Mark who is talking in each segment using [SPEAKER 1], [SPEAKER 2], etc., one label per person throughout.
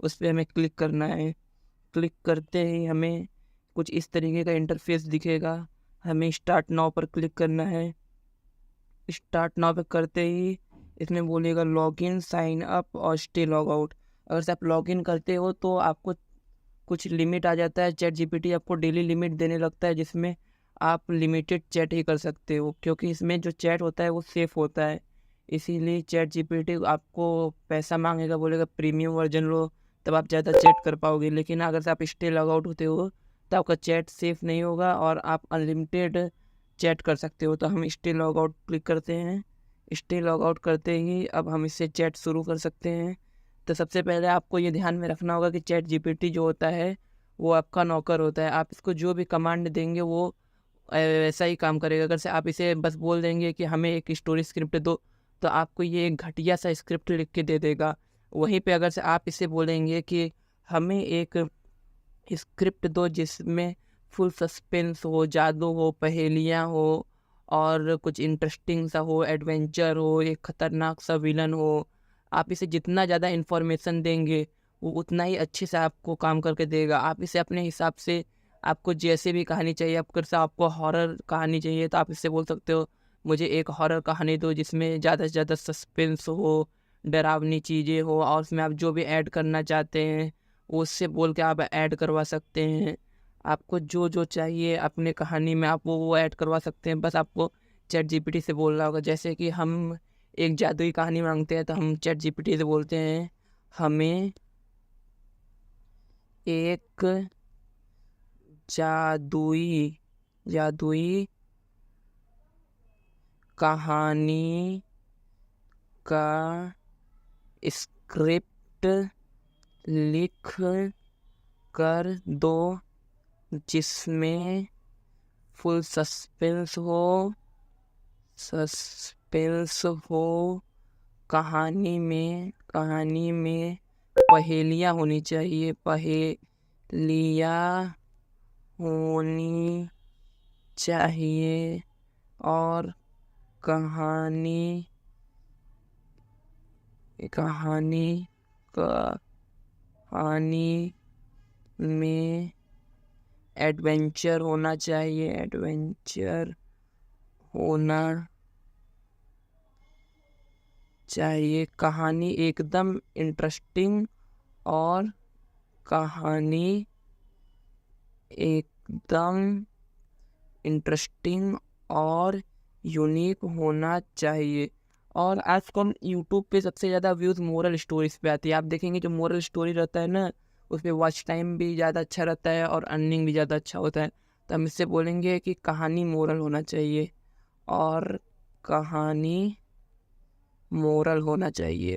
[SPEAKER 1] उस पे हमें क्लिक करना है। क्लिक करते ही हमें कुछ इस तरीके का इंटरफेस दिखेगा। हमें स्टार्ट नाउ पर क्लिक करना है। स्टार्ट नाउ पे करते ही इसमें बोलेगा लॉगिन, साइन अप और स्टे लॉग आउट। अगर से आप लॉगिन करते हो तो आपको कुछ लिमिट आ जाता है। चैट जीपीटी आपको डेली लिमिट देने लगता है, जिसमें आप लिमिटेड चैट ही कर सकते हो, क्योंकि इसमें जो चैट होता है वो सेफ़ होता है। इसीलिए चैट जीपीटी आपको पैसा मांगेगा, बोलेगा प्रीमियम वर्जन लो, तब आप ज़्यादा चैट कर पाओगे। लेकिन अगर से आप स्टे लॉग आउट होते हो तो आपका चैट सेफ़ नहीं होगा और आप अनलिमिटेड चैट कर सकते हो। तो हम स्टे लॉग आउट क्लिक करते हैं। स्टे लॉग आउट करते ही अब हम इससे चैट शुरू कर सकते हैं। तो सबसे पहले आपको ये ध्यान में रखना होगा कि चैट जीपीटी जो होता है वो आपका नौकर होता है। आप इसको जो भी कमांड देंगे वो वैसा ही काम करेगा। अगर से आप इसे बस बोल देंगे कि हमें एक स्टोरी स्क्रिप्ट दो, तो आपको ये एक घटिया सा स्क्रिप्ट लिख के दे देगा। वहीं पे अगर से आप इसे बोलेंगे कि हमें एक स्क्रिप्ट दो जिसमें फुल सस्पेंस हो, जादू हो, पहेलियाँ हो और कुछ इंटरेस्टिंग सा हो, एडवेंचर हो, एक खतरनाक सा विलन हो, आप इसे जितना ज़्यादा इन्फॉर्मेशन देंगे वो उतना ही अच्छे से आपको काम करके देगा। आप इसे अपने हिसाब से, आपको जैसे भी कहानी चाहिए, आपको हॉरर कहानी चाहिए तो आप इससे बोल सकते हो मुझे एक हॉरर कहानी दो जिसमें ज़्यादा से ज़्यादा सस्पेंस हो, डरावनी चीज़ें हो, और उसमें आप जो भी ऐड करना चाहते हैं वो उससे बोल के आप ऐड करवा सकते हैं। आपको जो जो चाहिए अपने कहानी में आप वो ऐड करवा सकते हैं। बस आपको चैट जीपीटी से बोलना होगा। जैसे कि हम एक जादुई कहानी मांगते हैं तो हम चैट जीपीटी से बोलते हैं हमें एक जादुई जादुई कहानी का स्क्रिप्ट लिख कर दो जिसमें फुल सस्पेंस हो, कहानी में पहेलियाँ होनी चाहिए, पहेलियाँ होनी चाहिए और कहानी कहानी कहानी में एडवेंचर होना चाहिए। कहानी एकदम इंटरेस्टिंग और कहानी एकदम इंटरेस्टिंग और यूनिक होना चाहिए। और आजकल यूट्यूब पे सबसे ज़्यादा व्यूज़ मोरल स्टोरीज पे आती है। आप देखेंगे जो मोरल स्टोरी रहता है ना, उस पर वॉच टाइम भी ज़्यादा अच्छा रहता है और अर्निंग भी ज़्यादा अच्छा होता है। तो हम इससे बोलेंगे कि कहानी मोरल होना चाहिए और कहानी मोरल होना चाहिए।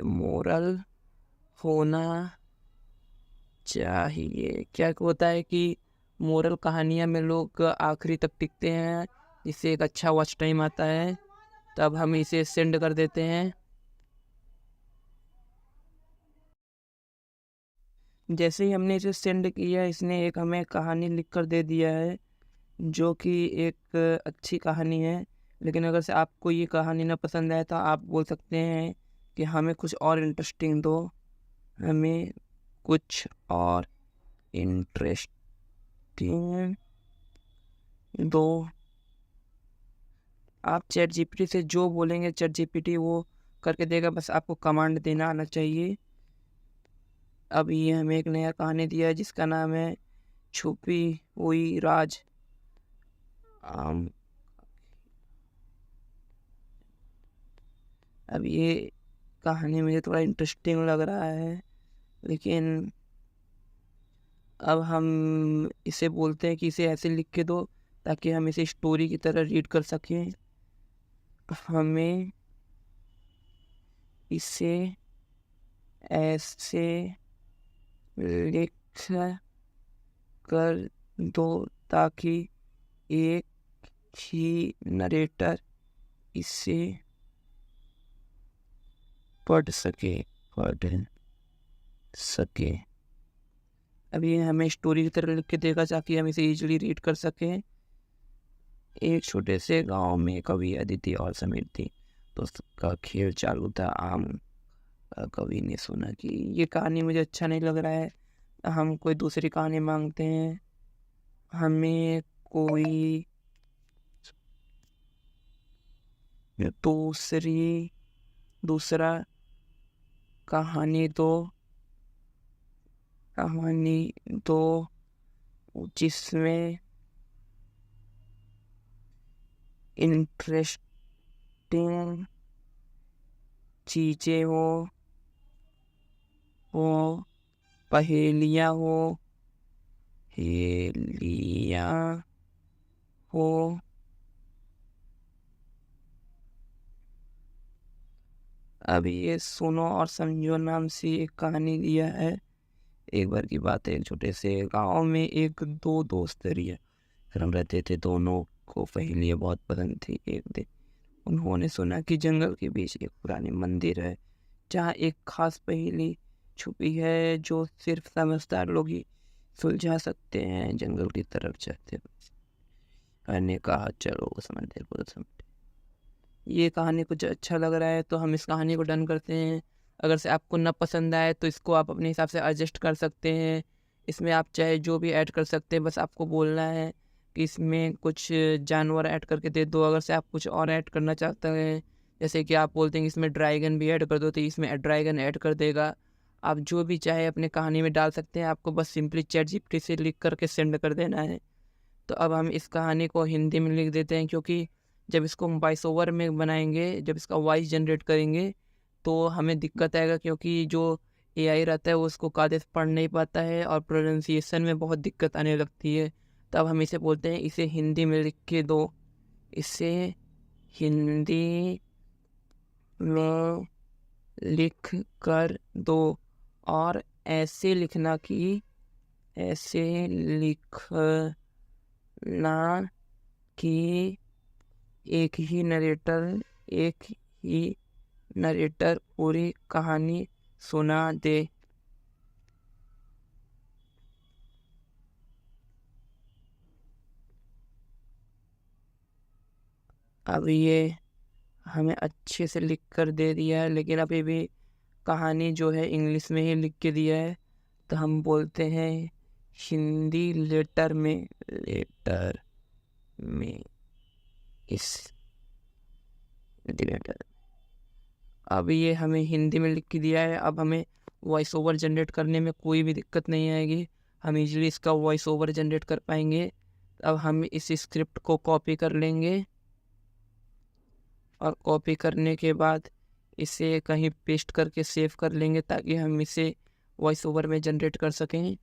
[SPEAKER 1] क्या होता है कि मोरल कहानियाँ में लोग आखिरी तक टिकते हैं, जिससे एक अच्छा वॉच टाइम आता है। तब हम इसे सेंड कर देते हैं। जैसे ही हमने इसे सेंड किया, इसने एक हमें कहानी लिख कर दे दिया है, जो कि एक अच्छी कहानी है। लेकिन अगर से आपको ये कहानी ना पसंद आए तो आप बोल सकते हैं कि हमें कुछ और इंटरेस्टिंग दो, हमें कुछ और इंटरेस्टिंग दो। आप चैट जीपीटी से जो बोलेंगे चैट जीपीटी वो करके देगा, बस आपको कमांड देना आना चाहिए। अब ये हमें एक नया कहानी दिया है जिसका नाम है छुपी हुई राज। आम अब ये कहानी मुझे थोड़ा इंटरेस्टिंग लग रहा है, लेकिन अब हम इसे बोलते हैं कि इसे ऐसे लिख के दो ताकि हम इसे स्टोरी की तरह रीड कर सकें। हमें इसे ऐसे लिख कर दो ताकि एक ही नरेटर इसे पढ़ सके। अब ये हमें स्टोरी की तरह लिख के देगा ताकि हम इसे इजीली रीड कर सकें। एक छोटे से गांव में कवि अदिति और समीर थी। तो उसका खेल चालू था। आम कभी नहीं सुना कि ये कहानी मुझे अच्छा नहीं लग रहा है, हम कोई दूसरी कहानी मांगते हैं। हमें कोई दूसरा कहानी दो जिसमें इंटरेस्टिंग चीजें हो पहेलियाँ हो। अभी ये सुनो और समझो नाम से एक कहानी दिया है। एक बार की बात है, एक छोटे से गांव में एक दो दोस्त हम रहते थे। दोनों को पहेलियाँ बहुत पसंद थी। एक दिन उन्होंने सुना कि जंगल के बीच एक पुरानी मंदिर है जहाँ एक खास पहेली छुपी है जो सिर्फ समझदार लोग ही सुलझा सकते हैं। जंगल की तरफ चलते ने कहा, चलो उस मंदिर को समझते। ये कहानी कुछ अच्छा लग रहा है तो हम इस कहानी को डन करते हैं। अगर से आपको न पसंद आए तो इसको आप अपने हिसाब से एडजस्ट कर सकते हैं। इसमें आप चाहे जो भी ऐड कर सकते हैं, बस आपको बोलना है कि इसमें कुछ जानवर ऐड करके दे दो। अगर से आप कुछ और ऐड करना चाहते हैं, जैसे कि आप बोलते हैं कि इसमें ड्रैगन भी ऐड कर दो, तो इसमें ड्रैगन ऐड कर देगा। आप जो भी चाहे अपने कहानी में डाल सकते हैं। आपको बस सिंपली ChatGPT से लिख करके सेंड कर देना है। तो अब हम इस कहानी को हिंदी में लिख देते हैं, क्योंकि जब इसको हम वॉइस ओवर में बनाएंगे, जब इसका वॉइस जनरेट करेंगे तो हमें दिक्कत आएगा, क्योंकि जो AI रहता है वो उसको कायदे से पढ़ नहीं पाता है और प्रोनाउंसिएशन में बहुत दिक्कत आने लगती है। तब हम इसे बोलते हैं इसे हिंदी में लिख के दो, इसे हिंदी में लिख कर दो। और ऐसे लिखना कि एक ही नरेटर पूरी कहानी सुना दे। अब ये हमें अच्छे से लिख कर दे दिया है, लेकिन अभी भी कहानी जो है इंग्लिश में ही लिख के दिया है। तो हम बोलते हैं हिंदी लेटर में इस लेटर। अब ये हमें हिंदी में लिख के दिया है। अब हमें वॉइस ओवर जनरेट करने में कोई भी दिक्कत नहीं आएगी, हम इजीली इसका वॉइस ओवर जनरेट कर पाएंगे। अब हम इस स्क्रिप्ट को कॉपी कर लेंगे और कॉपी करने के बाद इसे कहीं पेस्ट करके सेव कर लेंगे, ताकि हम इसे वॉइस ओवर में जनरेट कर सकें।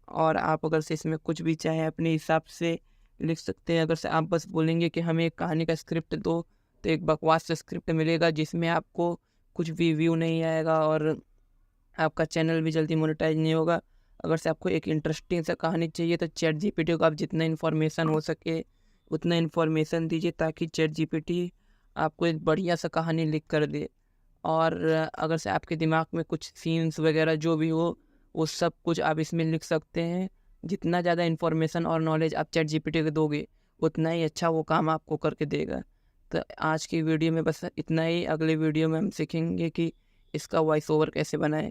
[SPEAKER 1] और आप अगर से इसमें कुछ भी चाहें अपने हिसाब से लिख सकते हैं। अगर से आप बस बोलेंगे कि हमें एक कहानी का स्क्रिप्ट दो, तो एक बकवास सा स्क्रिप्ट मिलेगा जिसमें आपको कुछ भी व्यू नहीं आएगा और आपका चैनल भी जल्दी मोनेटाइज नहीं होगा। अगर से आपको एक इंटरेस्टिंग सा कहानी चाहिए तो ChatGPT को आप जितना इन्फॉर्मेशन हो सके उतना इन्फॉर्मेशन दीजिए, ताकि ChatGPT आपको एक बढ़िया सा कहानी लिख कर दे। और अगर से आपके दिमाग में कुछ सीन्स वगैरह जो भी हो, वो सब कुछ आप इसमें लिख सकते हैं। जितना ज़्यादा इन्फॉर्मेशन और नॉलेज आप ChatGPT को दोगे, उतना ही अच्छा वो काम आपको करके देगा। तो आज की वीडियो में बस इतना ही। अगले वीडियो में हम सीखेंगे कि इसका वॉइस ओवर कैसे बनाएं।